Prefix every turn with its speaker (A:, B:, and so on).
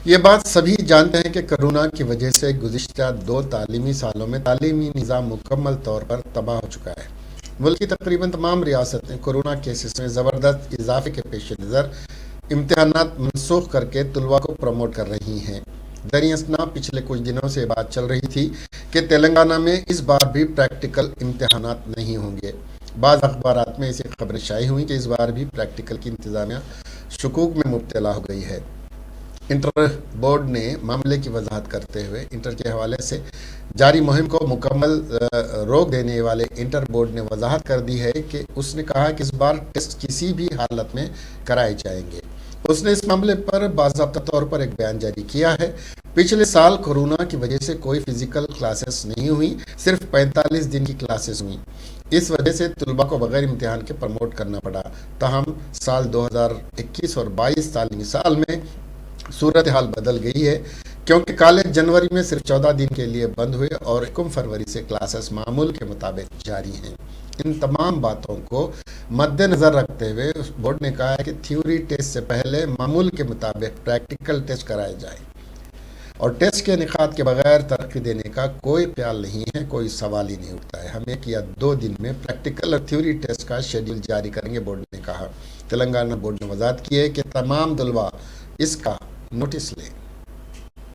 A: یہ بات سبھی جانتے ہیں کہ کرونا کی وجہ سے گزشتہ 2 تعلیمی سالوں میں تعلیمی نظام مکمل طور پر تباہ ہو چکا ہے۔ ملک کی تقریباً تمام ریاستیں کورونا کیسز میں زبردست اضافے کے پیش نظر امتحانات منسوخ کر کے طلباء کو پروموٹ کر رہی ہیں۔ دریں اثنا پچھلے کچھ دنوں سے بات چل رہی تھی کہ تلنگانہ میں اس بار بھی پریکٹیکل امتحانات نہیں ہوں گے۔ بعض اخبارات میں ایسی خبریں شائع ہوئیں کہ اس بار بھی پریکٹیکل کی انتظامیہ شکوک میں مبتلا ہو گئی ہے۔ انٹر بورڈ نے معاملے کی وضاحت کرتے ہوئے انٹر کے حوالے سے جاری مہم کو مکمل روک دینے والے انٹر بورڈ نے وضاحت کر دی ہے کہ اس نے کہا کہ اس بار ٹیسٹ کسی بھی حالت میں کرائے جائیں گے۔ اس نے اس معاملے پر باضابطہ طور پر ایک بیان جاری کیا ہے۔ پچھلے سال کورونا کی وجہ سے کوئی فزیکل کلاسز نہیں ہوئی، صرف 45 دن کی کلاسز ہوئیں۔ اس وجہ سے طلباء کو بغیر امتحان کے پروموٹ کرنا پڑا۔ تاہم سال 2021 اور 22 تعلیمی سال میں صورتحال بدل گئی ہے، کیونکہ کالج جنوری میں صرف 14 دن کے لیے بند ہوئے اور 1 فروری سے کلاسز معمول کے مطابق جاری ہیں۔ ان تمام باتوں کو مد نظر رکھتے ہوئے بورڈ نے کہا ہے کہ تھیوری ٹیسٹ سے پہلے معمول کے مطابق پریکٹیکل ٹیسٹ کرائے جائیں اور ٹیسٹ کے انعقاد کے بغیر ترقی دینے کا کوئی خیال نہیں ہے، کوئی سوال ہی نہیں اٹھتا ہے۔ ہم 1 یا 2 دن میں پریکٹیکل اور تھیوری ٹیسٹ کا شیڈول جاری کریں گے، بورڈ نے کہا۔ تلنگانہ بورڈ نے وضاحت کی ہے کہ تمام طلباء اس کا نوٹس لیں۔